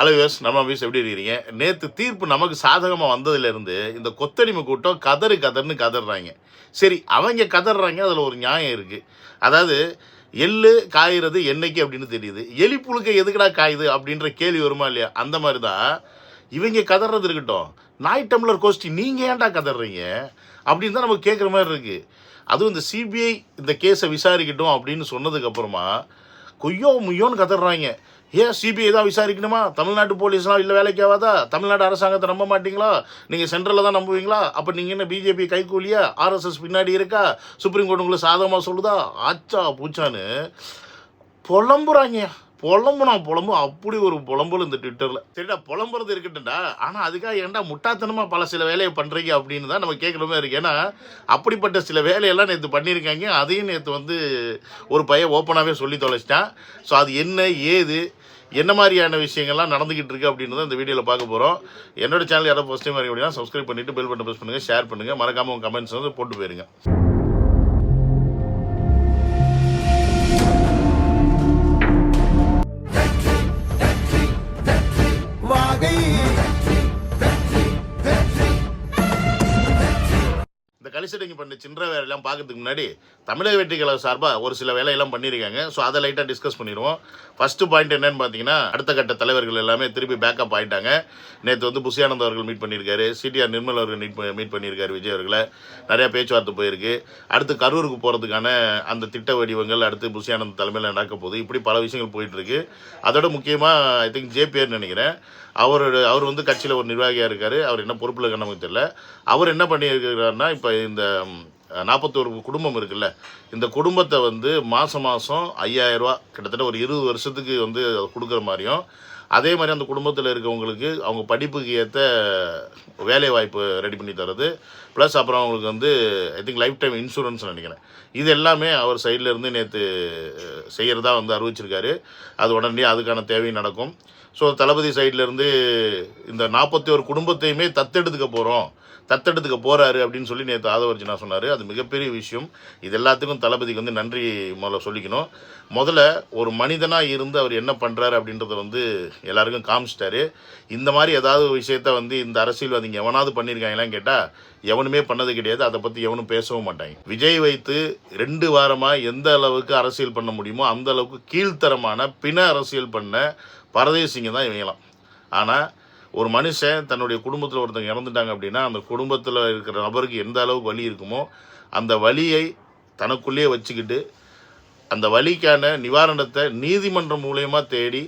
Hello use நம்ம views எப்படி இருக்கிறீங்க? நேற்று தீர்ப்பு நமக்கு சாதகமாக வந்ததுலேருந்து இந்த கொத்தடிமை கூட்டம் கதறுன்னு கதறாங்க. சரி, அவங்க கதறாங்க, அதில் ஒரு நியாயம் இருக்குது. அதாவது எள்ளு காய்கிறது என்னைக்கு அப்படின்னு தெரியுது, எலி புழுக்க எதுக்கடா காயுது அப்படின்ற கேள்வி வருமா இல்லையா? அந்த மாதிரி தான் இவங்க கதறது இருக்கட்டும், நாய் டம்ளர் கோஷ்டி நீங்கள் ஏன்டா கதறீங்க அப்படின்னு தான் நமக்கு கேட்குற மாதிரி இருக்குது. அதுவும் இந்த சிபிஐ இந்த கேஸை விசாரிக்கட்டும் அப்படின்னு சொன்னதுக்கப்புறமா கொய்யோ முய்யோன்னு கதறாங்க. ஏன் சிபிஐ தான் விசாரிக்கணுமா? தமிழ்நாட்டு போலீஸ்லாம் இல்லை வேலைக்கு ஆகாதா? தமிழ்நாடு அரசாங்கத்தை நம்ப மாட்டீங்களா? நீங்கள் சென்ட்ரலில் தான் நம்புவீங்களா? அப்போ நீங்கள் என்ன பிஜேபி கைக்கூலியா? ஆர்எஸ்எஸ் பின்னாடி இருக்கா? சுப்ரீம் கோர்ட் உங்களுக்கு சாதகமாக சொல்லுதா? ஆச்சா பூச்சான்னு புலம்புறாங்க. புலம்பு அப்படி ஒரு புலம்புல இந்த ட்விட்டரில். சரிடா, புலம்புறது இருக்கட்டும்டா, ஆனால் அதுக்காக ஏன்டா முட்டாத்தனமாக பல சில வேலையை பண்ணுறீங்க அப்படின்னு தான் நம்ம கேட்குற மாதிரி இருக்குது. ஏன்னா அப்படிப்பட்ட சில வேலையெல்லாம் நேற்று பண்ணியிருக்காங்க. அதையும் நேற்று ஒரு பையன் ஓப்பனாகவே சொல்லி தொலைச்சிட்டான். ஸோ அது என்ன ஏது என்ன மாதிரியான விஷயங்கள்லாம் நடந்துக்கிட்டு இருக்குது அப்படின்னு தான் இந்த வீடியோவில் பார்க்க போகிறோம். என்னோட சேனல் யாராவது ஃபஸ்ட் டைம் வரீங்க அப்படின்னா சப்ஸ்கிரைப் பண்ணிவிட்டு பெல் பட்டன் ப்ரெஸ் பண்ணுங்கள், ஷேர் பண்ணுங்கள், மறக்காமல் உங்கள் கமெண்ட்ஸ் போட்டு போயிருங்க. கலிசடைங்க பண்ண சின்ன வேலையெல்லாம் பார்க்கறதுக்கு முன்னாடி தமிழக வெற்றி கழக சார்பாக ஒரு சில வேலையெல்லாம் பண்ணியிருக்காங்க. ஸோ அதை லைட்டாக டிஸ்கஸ் பண்ணிடுவோம். ஃபஸ்ட்டு பாயிண்ட் என்னன்னு பார்த்தீங்கன்னா, அடுத்த கட்ட தலைவர்கள் எல்லாமே திருப்பி பேக்கப் ஆகிட்டாங்க. நேற்று புசியானந்த் அவர்கள் மீட் பண்ணியிருக்காரு, சிடிஆர் நிர்மல் அவர்கள் மீட் பண்ணியிருக்காரு, விஜய் அவர்களை. நிறையா பேச்சுவார்த்தை போயிருக்கு. அடுத்து கரூருக்கு போகிறதுக்கான அந்த திட்ட வடிவங்கள் அடுத்து புசியானந்த் தலைமையில் நடக்க போகுது. இப்படி பல விஷயங்கள் போயிட்டுருக்கு. அதோட முக்கியமாக ஐ திங்க் ஜேபிஆர்னு நினைக்கிறேன், அவர் கட்சியில் ஒரு நிர்வாகியாக இருக்கார். அவர் என்ன பொறுப்பில் இருக்க நமக்கு தெரியல. அவர் என்ன பண்ணியிருக்கிறாருன்னா, இப்போ இந்த 41 குடும்பம் இருக்குல்ல, இந்த குடும்பத்தை மாதம் 5000 ரூபா கிட்டத்தட்ட ஒரு 20 வருஷத்துக்கு கொடுக்குற மாதிரியும், அதே மாதிரி அந்த குடும்பத்தில் இருக்கவங்களுக்கு அவங்க படிப்புக்கு ஏற்ற வேலை வாய்ப்பு ரெடி பண்ணி தரது, ப்ளஸ் அப்புறம் அவங்களுக்கு I think life time insurance நினைக்கிறேன். இது எல்லாமே அவர் சைட்லேருந்து நேற்று செய்கிறதா அறிவிச்சிருக்காரு. அது உடனே அதுக்கான தேவையும் நடக்கும். ஸோ தளபதி சைட்லேருந்து இந்த 41 குடும்பத்தையுமே தத்தெடுத்துக்க போகிறாரு அப்படின்னு சொல்லி நேற்று ஆதவர்ஜினா சொன்னார். அது மிகப்பெரிய விஷயம். இது எல்லாத்துக்கும் தளபதிக்கு நன்றி முதல்ல சொல்லிக்கணும். முதல்ல ஒரு மனிதனாக இருந்து அவர் என்ன பண்ணுறாரு அப்படின்றத எல்லாருக்கும் காமிச்சிட்டாரு. இந்த மாதிரி ஏதாவது விஷயத்த இந்த அரசியல்வாதிங்க எவனாவது பண்ணியிருக்காங்களான்னு கேட்டால் எவனுமே பண்ணது கிடையாது. அதை பற்றி எவனும் பேசவும் மாட்டாங்க. விஜய் வைத்து 2 வாரமாக எந்த அளவுக்கு அரசியல் பண்ண முடியுமோ அந்த அளவுக்கு கீழ்த்தரமான பிண அரசியல் பண்ண பரதேசிங்க தான் இவங்களாம். ஆனால் ஒரு மனுஷன் தன்னுடைய குடும்பத்தில் ஒருத்தங்க இறந்துட்டாங்க அப்படின்னா அந்த குடும்பத்தில் இருக்கிற நபருக்கு எந்த அளவுக்கு வலி இருக்குமோ அந்த வலியை தனக்குள்ளேயே வச்சுக்கிட்டு அந்த வலிக்கான நிவாரணத்தை நீதிமன்றம் மூலயமா தேடி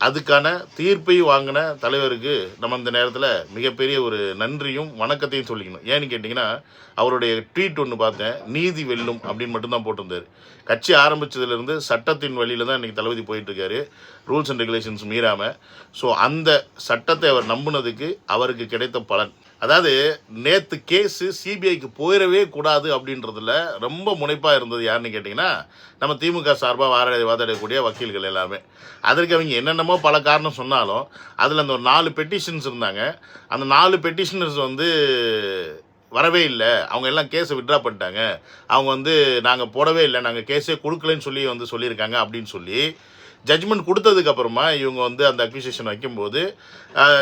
அதுக்கான தீர்ப்பையும் வாங்கின தலைவருக்கு நம்ம இந்த நேரத்தில் மிகப்பெரிய ஒரு நன்றியும் வணக்கத்தையும் சொல்லிக்கணும். ஏன்னு கேட்டிங்கன்னா, அவருடைய ட்வீட் ஒன்று பார்த்தேன், நீதி வெல்லும் அப்படின்னு மட்டும்தான் போட்டிருந்தார். கட்சி ஆரம்பித்ததுலேருந்து சட்டத்தின் வழியில் தான் இன்றைக்கி தளபதி போயிட்டுருக்காரு, ரூல்ஸ் அண்ட் ரெகுலேஷன்ஸ் மீறாமல். ஸோ அந்த சட்டத்தை அவர் நம்பினதுக்கு அவருக்கு கிடைத்த பலன், அதாவது நேற்று கேஸு சிபிஐக்கு போயிடவே கூடாது அப்படின்றதுல ரொம்ப முனைப்பாக இருந்தது யாருன்னு கேட்டிங்கன்னா, நம்ம திமுக சார்பாக வாதாடக்கூடிய வக்கீல்கள் எல்லாமே. அதற்கு அவங்க என்னென்னமோ பல காரணம் சொன்னாலும் அதில் அந்த ஒரு 4 பெட்டிஷன்ஸ் இருந்தாங்க. அந்த 4 பெட்டிஷனர்ஸ் வரவே இல்லை. அவங்க எல்லாம் கேஸை விட்ரா பண்ணிட்டாங்க. அவங்க நாங்கள் போடவே இல்லை, நாங்கள் கேஸே கொடுக்கலன்னு சொல்லியிருக்காங்க அப்படின்னு சொல்லி ஜட்ஜ்மெண்ட் கொடுத்ததுக்கப்புறமா இவங்க அந்த அக்யூசேஷன் வைக்கும்போது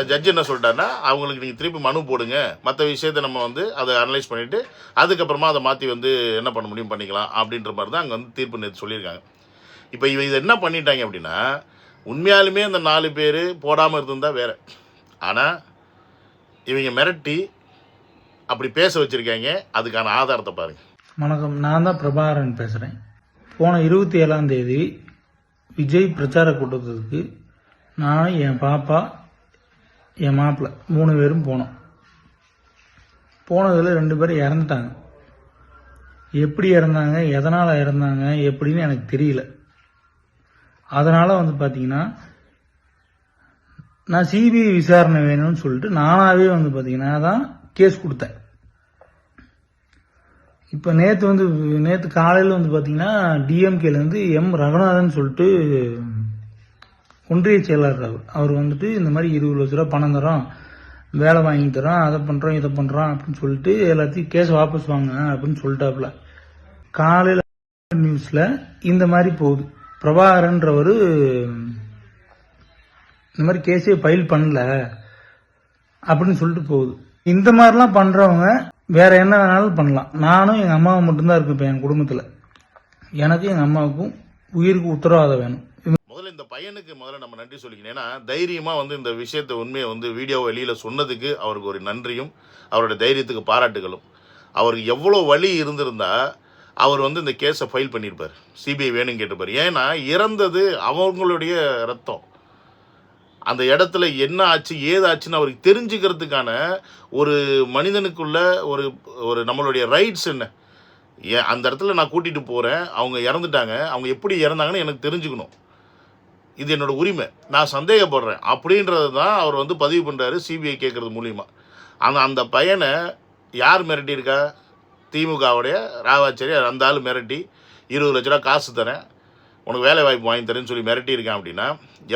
ஜட்ஜ் என்ன சொல்லிட்டாருன்னா, அவங்களுக்கு நீங்கள் திருப்பி மனு போடுங்க, மற்ற விஷயத்தை நம்ம அதை அனலைஸ் பண்ணிவிட்டு அதுக்கப்புறமா அதை மாற்றி என்ன பண்ண முடியும் பண்ணிக்கலாம் அப்படின்ற மாதிரி தான் அங்கே தீர்ப்பு நேற்று சொல்லியிருக்காங்க. இப்போ இது என்ன பண்ணிட்டாங்க அப்படின்னா, உண்மையாலுமே அந்த 4 பேர் போடாமல் இருந்திருந்தால் வேறு. ஆனால் இவங்க மிரட்டி அப்படி பேச வச்சுருக்காங்க. அதுக்கான ஆதாரத்தை பாருங்கள். வணக்கம், நான் தான் பிரபாகரன் பேசுகிறேன். போன 27ஆம் தேதி விஜய் பிரச்சார கூட்டத்துக்கு நான், என் பாப்பா, என் மாப்பிள்ளை 3 பேரும் போனோம். போனதில் 2 பேர் இறந்துட்டாங்க. எப்படி இறந்தாங்க, எதனால் இறந்தாங்க எப்படின்னு எனக்கு தெரியல. அதனால் பார்த்தீங்கன்னா, நான் சிபிஐ விசாரணை வேணும்னு சொல்லிட்டு நானாகவே பார்த்தீங்கன்னா தான் கேஸ் கொடுத்தேன். இப்போ நேற்று காலையில் பார்த்தீங்கன்னா டிஎம்கேலேருந்து எம் ரகுநாதன் சொல்லிட்டு ஒன்றிய செயலாளர் அவர் இந்த மாதிரி 20 லட்ச ரூபா பணம் தரோம், வேலை வாங்கி தரோம், அதை பண்ணுறோம் இதை பண்ணுறோம் அப்படின்னு சொல்லிட்டு எல்லாத்தையும் கேஸ் வாபஸ் வாங்க அப்படின்னு சொல்லிட்டாப்புல. காலையில் நியூஸில் இந்த மாதிரி போகுது. பிரபாகரன்றவர் இந்த மாதிரி கேஸே ஃபைல் பண்ணல அப்படின்னு சொல்லிட்டு போகுது. இந்த மாதிரிலாம் பண்றவங்க வேற என்ன வேணாலும் பண்ணலாம். நானும் எங்க அம்மாவும் மட்டும்தான் இருக்கு இப்போ என் குடும்பத்துல. எனக்கு எங்க அம்மாவுக்கும் உயிருக்கு உத்தரவாதம் வேணும். முதல்ல இந்த பையனுக்கு முதல்ல நம்ம நன்றி சொல்லிக்கணும். ஏன்னா தைரியமாக வந்து இந்த விஷயத்தை உண்மையை வந்து வீடியோ வெளியில் சொன்னதுக்கு அவருக்கு ஒரு நன்றியும் அவரோட தைரியத்துக்கு பாராட்டுகளும். அவருக்கு எவ்வளோ வலி இருந்திருந்தா அவர் வந்து இந்த கேஸை ஃபைல் பண்ணியிருப்பார், சிபிஐ வேணும்னு கேட்டிருப்பார். ஏன்னா இறந்தது அவங்களுடைய ரத்தம். அந்த இடத்துல என்ன ஆச்சு ஏதாச்சுன்னு அவருக்கு தெரிஞ்சுக்கிறதுக்கான ஒரு மனிதனுக்குள்ள ஒரு ஒரு நம்மளுடைய ரைட்ஸ் என்ன, ஏன் அந்த இடத்துல நான் கூட்டிகிட்டு போகிறேன், அவங்க இறந்துட்டாங்க, அவங்க எப்படி இறந்தாங்கன்னு எனக்கு தெரிஞ்சுக்கணும், இது என்னோட உரிமை, நான் சந்தேகப்படுறேன் அப்படின்றது தான் அவர் வந்து பதிவு பண்ணுறாரு சிபிஐ கேட்குறது மூலிமா. ஆனால் அந்த பையனை யார் மிரட்டியிருக்கா? திமுகவுடைய ராவாச்சேரி அந்த ஆள் மிரட்டி 20 லட்ச ரூபா காசு தரேன், உனக்கு வேலை வாய்ப்பு வாங்கி தரேன்னு சொல்லி மிரட்டியிருக்கான். அப்படின்னா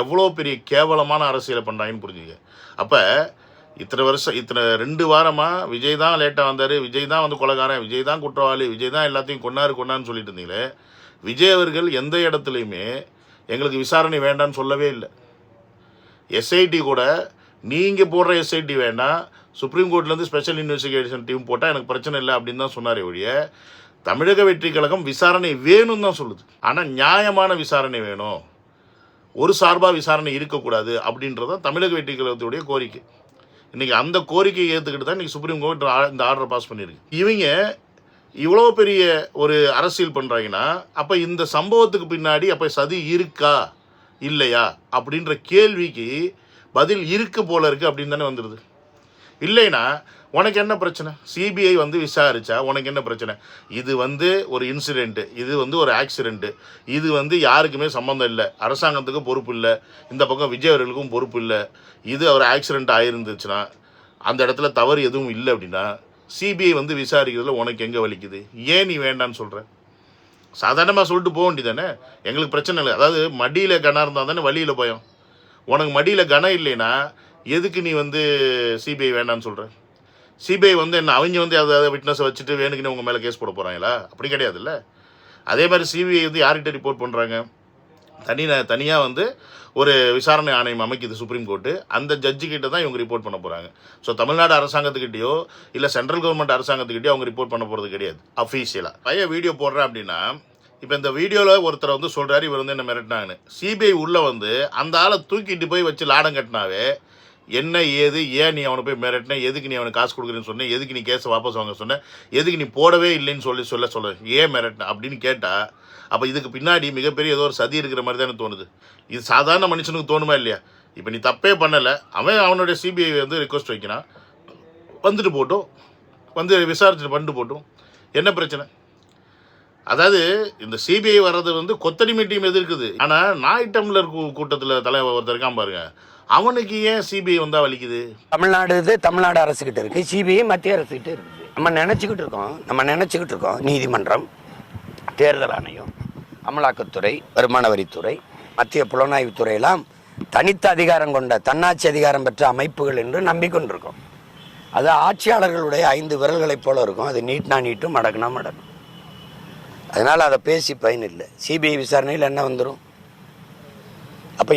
எவ்வளோ பெரிய கேவலமான அரசியலை பண்ணுறாங்கன்னு புரிஞ்சுங்க. அப்போ இத்தனை வருஷம் இத்தனை 2 வாரமாக விஜய் தான் லேட்டாக வந்தார், விஜய் தான் வந்து கொலைகாரன், விஜய் தான் குற்றவாளி, விஜய் தான் எல்லாத்தையும் கொன்னாருன்னு சொல்லிட்டு இருந்தீங்களே. விஜய் அவர்கள் எந்த இடத்துலையுமே எங்களுக்கு விசாரணை வேண்டான்னு சொல்லவே இல்லை. எஸ்ஐடி கூட நீங்கள் போடுற எஸ்ஐடி வேண்டாம், சுப்ரீம் கோர்ட்லேருந்து ஸ்பெஷல் இன்வெஸ்டிகேஷன் டீம் போட்டால் எனக்கு பிரச்சனை இல்லை அப்படின்னு தான் சொன்னாரே ஒழிய தமிழக வெற்றி கழகம் விசாரணை வேணும்னு தான் சொல்லுது. ஆனால் நியாயமான விசாரணை வேணும், ஒரு சார்பாக விசாரணை இருக்கக்கூடாது அப்படின்றதான் தமிழக வெற்றி கழகத்துடைய கோரிக்கை. இன்றைக்கி அந்த கோரிக்கையை ஏற்றுக்கிட்டு தான் இன்றைக்கி சுப்ரீம் கோர்ட் இந்த ஆர்டரை பாஸ் பண்ணியிருக்கு. இவங்க இவ்வளோ பெரிய ஒரு அரசியல் பண்ணுறாங்கன்னா அப்போ இந்த சம்பவத்துக்கு பின்னாடி அப்போ சதி இருக்கா இல்லையா அப்படின்ற கேள்விக்கு பதில் இருக்கு போல இருக்குது அப்படின்னு தானே வந்துடுது. இல்லைன்னா உனக்கு என்ன பிரச்சனை? சிபிஐ வந்து விசாரிச்சா உனக்கு என்ன பிரச்சனை? இது வந்து ஒரு இன்சிடெண்ட்டு, இது வந்து ஒரு ஆக்சிடெண்ட்டு, இது வந்து யாருக்குமே சம்மந்தம் இல்லை, அரசாங்கத்துக்கும் பொறுப்பு இல்லை, இந்த பக்கம் விஜய் அவர்களுக்கும் பொறுப்பு இல்லை, இது ஒரு ஆக்சிடெண்ட் ஆகிருந்துச்சுன்னா அந்த இடத்துல தவறு எதுவும் இல்லை அப்படின்னா சிபிஐ வந்து விசாரிக்கிறதுல உனக்கு எங்கே வலிக்குது? ஏன் நீ வேண்டான்னு சொல்கிற? சாதாரணமாக சொல்லிட்டு போக வேண்டியதானே, எங்களுக்கு பிரச்சனை இல்லை. அதாவது மடியில் கனம் இருந்தால் தானே வழியில் பயம். உனக்கு மடியில் கனம் இல்லைன்னா எதுக்கு நீ வந்து சிபிஐ வேண்டான்னு சொல்கிற? சிபிஐ வந்து என்ன அவங்க வந்து அதை விட்னஸை வச்சுட்டு வேணுக்குன்னு உங்கள் மேலே கேஸ் போட போகிறாங்களா? அப்படி கிடையாதுல்ல. அதே மாதிரி சிபிஐ வந்து யார்கிட்ட ரிப்போர்ட் பண்ணுறாங்க? தனியாக வந்து ஒரு விசாரணை ஆணையம் அமைக்குது சுப்ரீம் கோர்ட்டு, அந்த ஜட்ஜுக்கிட்ட தான் இவங்க ரிப்போர்ட் பண்ண போகிறாங்க. ஸோ தமிழ்நாடு அரசாங்கத்துக்கிட்டேயோ இல்லை சென்ட்ரல் கவர்மெண்ட் அரசாங்கத்துக்கிட்டேயோ அவங்க ரிப்போர்ட் பண்ண போகிறது கிடையாது அஃபீஷியலாக. பையன் வீடியோ போடுறேன் அப்படின்னா இப்போ இந்த வீடியோவில் ஒருத்தர் வந்து சொல்கிறாரு இவர் வந்து என்ன மிரட்டினாங்கன்னு. சிபிஐ உள்ளே வந்து அந்த ஆளை தூக்கிட்டு போய் வச்சு லாடம் கட்டினாவே என்ன ஏது, ஏன் நீ அவனை போய் மிரட்டின, எதுக்கு நீ அவனுக்கு காசு கொடுக்குறேன்னு சொன்னேன், எதுக்கு நீ கேஸை வாபஸ் வாங்க சொன்னேன், எதுக்கு நீ போடவே இல்லைன்னு சொல்ல ஏன் மிரட்டின அப்படின்னு கேட்டால் அப்போ இதுக்கு பின்னாடி மிகப்பெரிய ஏதோ ஒரு சதி இருக்கிற மாதிரி தானே தோணுது. இது சாதாரண மனுஷனுக்கு தோணுமா இல்லையா? இப்போ நீ தப்பே பண்ணலை, அவனுடைய சிபிஐ வந்து ரிக்வஸ்ட் வைக்கிறான், வந்துட்டு போட்டும், வந்து விசாரிச்சுட்டு பண்ணிட்டு போட்டும், என்ன பிரச்சனை? அதாவது இந்த சிபிஐ வர்றது வந்து கொத்தடிமை டீம் எதிர்க்குது. ஆனால் நாய் டம்ளர் கூட்டத்தில் தலைவர் ஒருத்தர் இருக்கான் பாருங்க, அவனுக்கு ஏன் சிபிஐ வந்தால் வலிக்குது? தமிழ்நாடு அரசுகிட்ட இருக்குது, சிபிஐ மத்திய அரசுகிட்ட இருக்குது. நம்ம நினச்சிக்கிட்டு இருக்கோம் நீதிமன்றம், தேர்தல் ஆணையம், அமலாக்கத்துறை, வருமான வரித்துறை, மத்திய புலனாய்வுத்துறை எல்லாம் தனித்த அதிகாரம் கொண்ட தன்னாட்சி அதிகாரம் பெற்ற அமைப்புகள் என்று நம்பிக்கொண்டிருக்கோம். அது ஆட்சியாளர்களுடைய 5 விரல்களைப் போல இருக்கும். அது நீட்னா நீட்டும், மடக்குனா மடக்கும். அதனால் அதை பேசி பயன் இல்லை. சிபிஐ விசாரணையில் என்ன வந்துடும்? அப்போ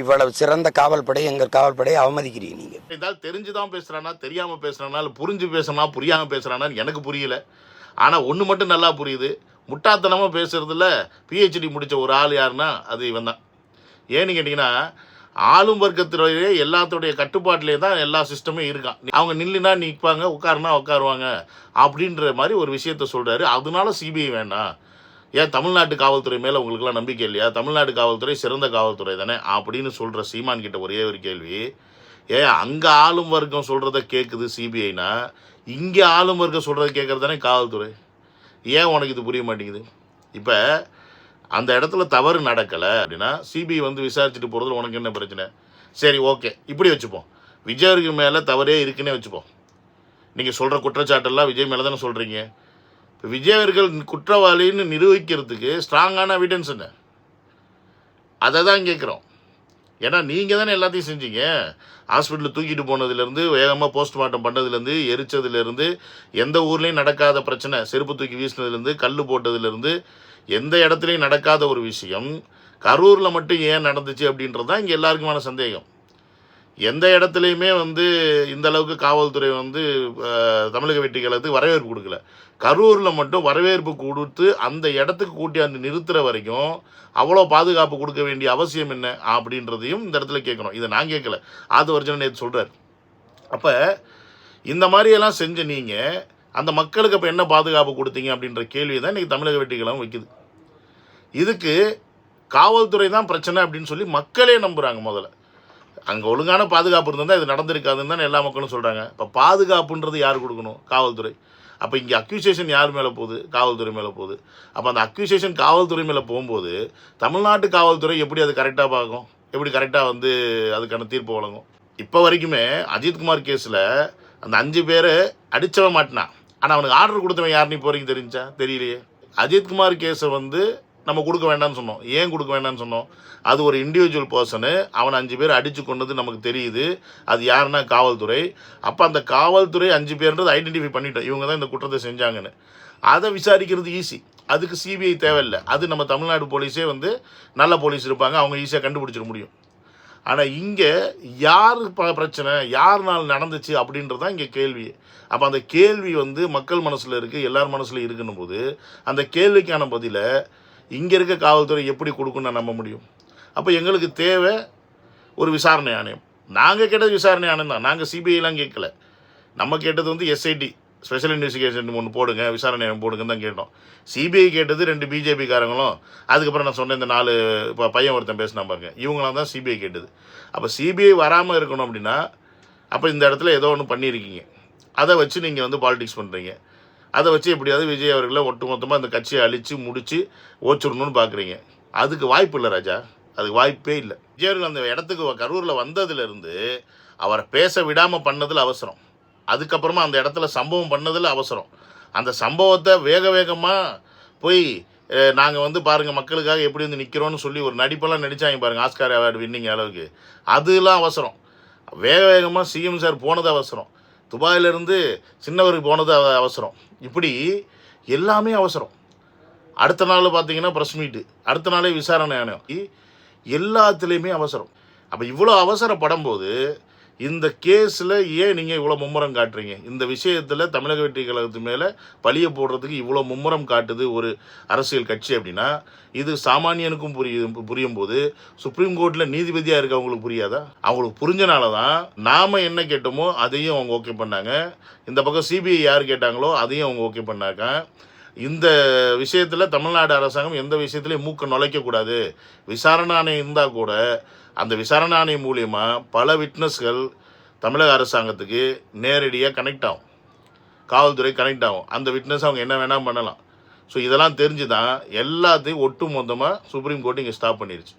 இவ்வளவு சிறந்த காவல்படை, எங்கள் காவல்படையை அவமதிக்கிறீங்க நீங்கள். இதால் தெரிஞ்சுதான் பேசுகிறானா, தெரியாமல் பேசுகிறானா, இல்லை புரிஞ்சு பேசுனா, புரியாமல் பேசுகிறானான்னு எனக்கு புரியல. ஆனால் ஒன்று மட்டும் நல்லா புரியுது, முட்டாத்தனமாக பேசுகிறதுல பிஹெச்டி முடித்த ஒரு ஆள் யாருன்னா அது இவன் தான். ஏன்னு கேட்டிங்கன்னா ஆளும் வர்க்கத்துடைய எல்லாத்துடைய கட்டுப்பாட்டிலே தான் எல்லா சிஸ்டமும் இருக்கான். அவங்க நில்லுனா நிற்பாங்க, உட்காருனா உட்காருவாங்க அப்படின்ற மாதிரி ஒரு விஷயத்த சொல்கிறாரு. அதனால சிபிஐ வேண்டாம். ஏன் தமிழ்நாட்டு காவல்துறை மேலே உங்களுக்குலாம் நம்பிக்கை இல்லையா? தமிழ்நாடு காவல்துறை சிறந்த காவல்துறை தானே அப்படின்னு சொல்கிற சீமான் கிட்ட ஒரே ஒரு கேள்வி, ஏன் அங்கே ஆளும் வர்க்கம் சொல்கிறத கேட்குது சிபிஐனா, இங்கே ஆளும் வர்க்கம் சொல்கிறத கேட்குறது தானே காவல்துறை? ஏன் உனக்கு இது புரிய மாட்டேங்குது? இப்போ அந்த இடத்துல தவறு நடக்கலை அப்படின்னா சிபிஐ வந்து விசாரிச்சுட்டு போகிறதுல உனக்கு என்ன பிரச்சனை? சரி, ஓகே, இப்படி வச்சுப்போம், விஜய்க்கு மேலே தவறே இருக்குன்னே வச்சுப்போம். நீங்கள் சொல்கிற குற்றச்சாட்டெல்லாம் விஜய் மேலே தானே சொல்கிறீங்க. இப்போ விஜய் அவர்கள் குற்றவாளின்னு நிரூபிக்கிறதுக்கு ஸ்ட்ராங்கான எவிடன்ஸ் என்ன? அதை தான் கேட்குறோம். ஏன்னா நீங்கள் தானே எல்லாத்தையும் செஞ்சீங்க. ஹாஸ்பிட்டலில் தூக்கிட்டு போனதுலேருந்து, வேகமாக போஸ்ட்மார்ட்டம் பண்ணதுலேருந்து, எரிச்சதுலேருந்து, எந்த ஊர்லேயும் நடக்காத பிரச்சனை, செருப்பு தூக்கி வீசினதுலேருந்து, கல் போட்டதுலேருந்து, எந்த இடத்துலையும் நடக்காத ஒரு விஷயம் கரூரில் மட்டும் ஏன் நடந்துச்சு அப்படின்றது தான் இங்கே எல்லாருக்குமான சந்தேகம். எந்த இடத்துலையுமே வந்து இந்த அளவுக்கு காவல்துறை வந்து தமிழக வெற்றி கழகத்துக்கு வரவேற்பு கொடுக்கல. கரூரில் மட்டும் வரவேற்பு கொடுத்து அந்த இடத்துக்கு கூட்டியாந்து நிறுத்துகிற வரைக்கும் அவ்வளோ பாதுகாப்பு கொடுக்க வேண்டிய அவசியம் என்ன அப்படின்றதையும் இந்த இடத்துல கேட்கணும். இதை நான் கேட்கல, ஆதவர்ஜன் நேற்று சொல்கிறார். அப்போ இந்த மாதிரியெல்லாம் செஞ்ச நீங்கள் அந்த மக்களுக்கு அப்போ என்ன பாதுகாப்பு கொடுத்தீங்க அப்படின்ற கேள்வி தான் இன்றைக்கி தமிழக வெற்றி கழகம் வைக்குது. இதுக்கு காவல்துறை தான் பிரச்சனை அப்படின்னு சொல்லி மக்களே நம்புகிறாங்க. முதல்ல அங்கே ஒழுங்கான பாதுகாப்பு இருந்தால் இது நடந்திருக்காதுன்னு தான் எல்லா மக்களும் சொல்கிறாங்க. இப்போ பாதுகாப்புன்றது யார் கொடுக்கணும்? காவல்துறை. அப்போ இங்கே அக்யூசேஷன் யார் மேலே போகுது? காவல்துறை மேலே போகுது. அப்போ அந்த அக்யூசேஷன் காவல்துறை மேலே போகும்போது தமிழ்நாட்டு காவல்துறை எப்படி அது கரெக்டாக பார்க்கும்? எப்படி கரெக்டாக வந்து அதுக்கான தீர்ப்பு வழங்கும்? இப்போ வரைக்குமே அஜித்குமார் கேஸில் அந்த 5 பேரை அடித்தவன் மாட்டினான். ஆனால் அவனுக்கு ஆர்டர் கொடுத்தவன் யாருன்னு இப்போ வரைக்கும் தெரிஞ்சா? தெரியலையே. அஜித்குமார் கேஸை வந்து நம்ம கொடுக்க வேண்டாம்னு சொன்னோம். ஏன் கொடுக்க வேண்டாம்னு சொன்னோம்? அது ஒரு இண்டிவிஜுவல் பர்சனு, அவன் 5 பேர் அடித்து கொண்டது நமக்கு தெரியுது. அது யாருன்னா காவல்துறை. அப்போ அந்த காவல்துறை 5 பேர்ன்றது ஐடென்டிஃபை பண்ணிட்டோம், இவங்க தான் இந்த குற்றத்தை செஞ்சாங்கன்னு. அதை விசாரிக்கிறது ஈஸி, அதுக்கு சிபிஐ தேவையில்லை. அது நம்ம தமிழ்நாடு போலீஸே வந்து நல்ல போலீஸ் இருப்பாங்க, அவங்க ஈஸியாக கண்டுபிடிச்சிட முடியும். ஆனால் இங்கே யார் பிரச்சனை, யாருனால நடந்துச்சு அப்படின்றது தான் இங்கே கேள்வி. அப்போ அந்த கேள்வி வந்து மக்கள் மனசில் இருக்குது, எல்லார் மனசில் இருக்குன்னும் போது அந்த கேள்விக்கான பதிலை இங்கே இருக்க காவல்துறை எப்படி கொடுக்குன்னு நம்ப முடியும்? அப்போ எங்களுக்கு தேவை ஒரு விசாரணை ஆணையம். நாங்கள் கேட்டது விசாரணை ஆணையம் தான், நாங்கள் சிபிஐலாம் கேட்கல. நம்ம கேட்டது வந்து எஸ்ஐடி, ஸ்பெஷல் இன்வெஸ்டிகேஷன் ஒன்று போடுங்க, விசாரணை ஆணையம் போடுங்கன்னு தான் கேட்டோம். சிபிஐ கேட்டது 2 பிஜேபிக்காரங்களும், அதுக்கப்புறம் நான் சொன்ன இந்த 4 இப்போ பையன் ஒருத்தன் பேசினா பாருங்க, இவங்களாம் தான் சிபிஐ கேட்டது. அப்போ சிபிஐ வராமல் இருக்கணும் அப்படின்னா அப்போ இந்த இடத்துல ஏதோ ஒன்று பண்ணியிருக்கீங்க, அதை வச்சு நீங்கள் வந்து பாலிடிக்ஸ் பண்ணுறீங்க. அதை வச்சு எப்படியாவது விஜய் அவர்களை ஒட்டுமொத்தமாக அந்த கட்சியை அழித்து முடித்து ஓச்சிடணும்னு பார்க்குறீங்க. அதுக்கு வாய்ப்பு இல்லை ராஜா, அதுக்கு வாய்ப்பே இல்லை. விஜய் அவர்கள் அந்த இடத்துக்கு கரூரில் வந்ததுலேருந்து அவரை பேச விடாமல் பண்ணதில் அவசரம், அதுக்கப்புறமா அந்த இடத்துல சம்பவம் பண்ணதில் அவசரம். அந்த சம்பவத்தை வேக வேகமாக போய் நாங்கள் வந்து பாருங்கள் மக்களுக்காக எப்படி வந்து நிற்கிறோன்னு சொல்லி ஒரு நடிப்பெல்லாம் நடித்தாங்க பாருங்கள், ஆஸ்கார் அவார்டு வின்னிங் அளவுக்கு. அதெல்லாம் அவசரம். வேக வேகமாக சிஎம் சார் போனது அவசரம், துபாயிலிருந்து சின்னவருக்கு போனது அவசரம். இப்படி எல்லாமே அவசரம். அடுத்த நாள் பார்த்தீங்கன்னா ப்ரெஸ் மீட்டு, அடுத்த நாளே விசாரணை ஆணையம், எல்லாத்துலேயுமே அவசரம். அப்போ இவ்வளோ அவசரப்படும் போது இந்த கேஸில் ஏன் நீங்கள் இவ்வளோ மும்முரம் காட்டுறீங்க? இந்த விஷயத்தில் தமிழக வெற்றி கழகத்து மேலே பழிய போடுறதுக்கு இவ்வளோ மும்முரம் காட்டுது ஒரு அரசியல் கட்சி அப்படின்னா இது சாமானியனுக்கும் புரியும் போது சுப்ரீம் கோர்ட்டில் நீதிபதியாக இருக்கவங்களுக்கு புரியாதா? அவங்களுக்கு புரிஞ்சனால தான் நாம் என்ன கேட்டோமோ அதையும் அவங்க ஓகே பண்ணாங்க. இந்த பக்கம் சிபிஐ யார் கேட்டாங்களோ அதையும் அவங்க ஓகே பண்ணாங்க. இந்த விஷயத்தில் தமிழ்நாடு அரசாங்கம் எந்த விஷயத்துலையும் மூக்க நுழைக்கக்கூடாது. விசாரணை ஆணையம் இருந்தால் கூட அந்த விசாரணை ஆணையம் மூலியமாக பல விட்னஸ்கள் தமிழக அரசாங்கத்துக்கு நேரடியாக கனெக்ட் ஆகும், காவல்துறை கனெக்ட் ஆகும். அந்த விட்னஸ் அவங்க என்ன வேணால் பண்ணலாம். ஸோ இதெல்லாம் தெரிஞ்சு தான் எல்லாத்தையும் ஒட்டு மொத்தமாக சுப்ரீம் கோர்ட் இங்கே ஸ்டாப் பண்ணிடுச்சு.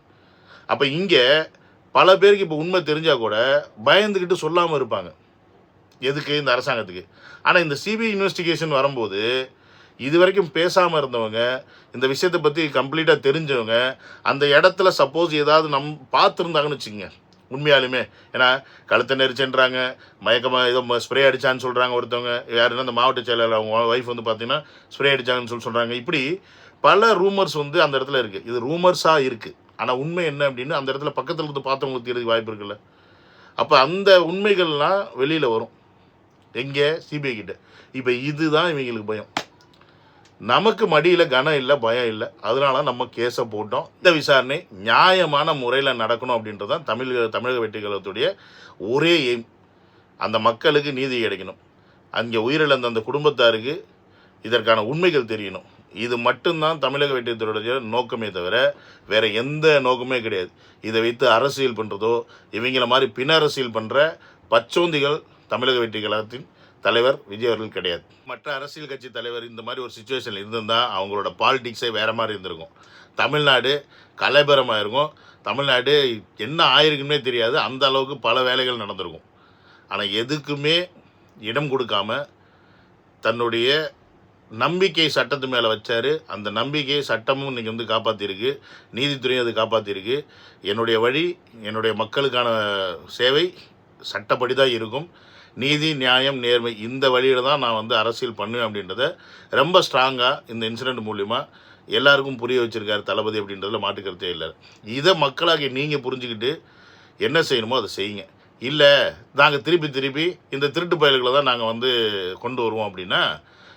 அப்போ இங்கே பல பேருக்கு இப்போ உண்மை தெரிஞ்சால் கூட பயந்துக்கிட்டு சொல்லாமல் இருப்பாங்க. எதுக்கு? இந்த அரசாங்கத்துக்கு. ஆனால் இந்த சிபிஐ இன்வெஸ்டிகேஷன் வரும்போது இது வரைக்கும் பேசாமல் இருந்தவங்க, இந்த விஷயத்தை பற்றி கம்ப்ளீட்டாக தெரிஞ்சவங்க, அந்த இடத்துல சப்போஸ் ஏதாவது பார்த்துருந்தாங்கன்னு வச்சுக்கோங்க, உண்மையாலுமே. ஏன்னா கழுத்தை நெரிச்சுன்றாங்க, மயக்கமாக ஏதோ ஸ்ப்ரே அடித்தான்னு சொல்கிறாங்க ஒருத்தவங்க, யாருன்னா அந்த மாவட்ட செயலாளர் அவங்க ஒய்ஃப் வந்து பார்த்தீங்கன்னா ஸ்ப்ரே அடித்தாங்கன்னு சொல்கிறாங்க. இப்படி பல ரூமர்ஸ் வந்து அந்த இடத்துல இருக்குது. இது ரூமர்ஸாக இருக்குது, ஆனால் உண்மை என்ன அப்படின்னு அந்த இடத்துல பக்கத்தில் இருந்து பார்த்தவங்களுக்கு தெரியறதுக்கு வாய்ப்பு இருக்குல்ல. அப்போ அந்த உண்மைகள்லாம் வெளியில் வரும் எங்கே? சிபிஐ கிட்ட. இப்போ இதுதான் இவங்களுக்கு பயம். நமக்கு மடியில் கனம் இல்லை, பயம் இல்லை, அதனால நம்ம கேஸை போட்டோம். இந்த விசாரணை நியாயமான முறையில் நடக்கணும் அப்படின்றது தான் தமிழக வெற்றி கழகத்துடைய ஒரே எய்ம். அந்த மக்களுக்கு நீதி கிடைக்கணும், அங்கே உயிரிழந்த அந்த குடும்பத்தாருக்கு இதற்கான உண்மைகள் தெரியணும். இது மட்டும்தான் தமிழக வெற்றித்துறையுடைய நோக்கமே தவிர வேறு எந்த நோக்கமே கிடையாது. இதை வைத்து அரசியல் பண்ணுறதோ இவங்கள மாதிரி பின் அரசியல் பண்ணுற பச்சோந்திகள் தமிழக வெற்றி கழகத்தின் தலைவர் விஜய் அவர்கள் கிடையாது. மற்ற அரசியல் கட்சி தலைவர் இந்த மாதிரி ஒரு சுச்சுவேஷனில் இருந்திருந்தால் அவங்களோட பாலிடிக்ஸே வேறு மாதிரி இருந்திருக்கும். தமிழ்நாடு கலைபரமாக இருக்கும், தமிழ்நாடு என்ன ஆயிருக்குன்னே தெரியாது, அந்த அளவுக்கு பல வேலைகள் நடந்திருக்கும். ஆனால் எதுக்குமே இடம் கொடுக்காம தன்னுடைய நம்பிக்கை சட்டத்து மேலே வச்சார். அந்த நம்பிக்கை சட்டமும் இன்றைக்கி வந்து காப்பாற்றிருக்கு, நீதித்துறையும் அது காப்பாற்றிருக்கு. என்னுடைய வழி, என்னுடைய மக்களுக்கான சேவை சட்டப்படி தான் இருக்கும். நீதி, நியாயம், நேர்மை, இந்த வழியில் தான் நான் வந்து அரசியல் பண்ணுவேன் அப்படின்றத ரொம்ப ஸ்ட்ராங்காக இந்த இன்சிடெண்ட் மூலிமா எல்லாருக்கும் புரிய வச்சுருக்காரு தளபதி அப்படின்றதுல மாட்டுக்கருத்தே இல்லை. இதை மக்களாகி நீங்கள் புரிஞ்சுக்கிட்டு என்ன செய்யணுமோ அதை செய்யுங்க. இல்லை நாங்கள் திருப்பி இந்த திருட்டு பயல்களை தான் நாங்கள் வந்து கொண்டு வருவோம் அப்படின்னா,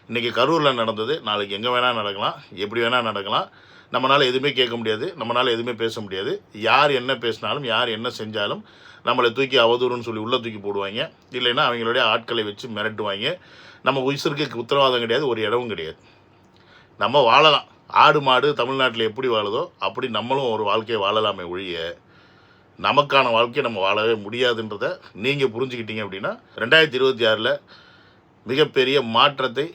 இன்றைக்கி கரூரில் நடந்தது நாளைக்கு எங்கே வேணால் நடக்கலாம், எப்படி வேணால் நடக்கலாம். நம்மளால் எதுவுமே கேட்க முடியாது, நம்மளால் எதுவுமே பேச முடியாது. யார் என்ன பேசினாலும் யார் என்ன செஞ்சாலும் நம்மளை தூக்கி அவதூறுன்னு சொல்லி உள்ளே தூக்கி போடுவாங்க. இல்லைன்னா அவங்களுடைய ஆட்களை வச்சு மிரட்டுவாங்க. நம்ம உயிருக்கு உத்தரவாதம் கிடையாது, ஒரு இடமும் கிடையாது. நம்ம வாழலாம். ஆடு மாடு தமிழ்நாட்டில் எப்படி வாழுதோ அப்படி நம்மளும் ஒரு வாழ்க்கையை வாழலாமே ஒழிய நமக்கான வாழ்க்கையை நம்ம வாழவே முடியாதுன்றதை நீங்கள் புரிஞ்சுக்கிட்டீங்க அப்படின்னா 2026 மிகப்பெரிய மாற்றத்தை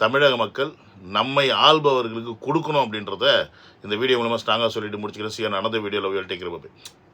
தமிழக மக்கள் நம்மை ஆள்பவர்களுக்கு கொடுக்கணும் அப்படின்றத இந்த வீடியோ மூலமாக ஸ்ட்ராங்காக சொல்லிட்டு முடிச்சுக்கிறேன். See you in another video. Love you all. Take care. Bye.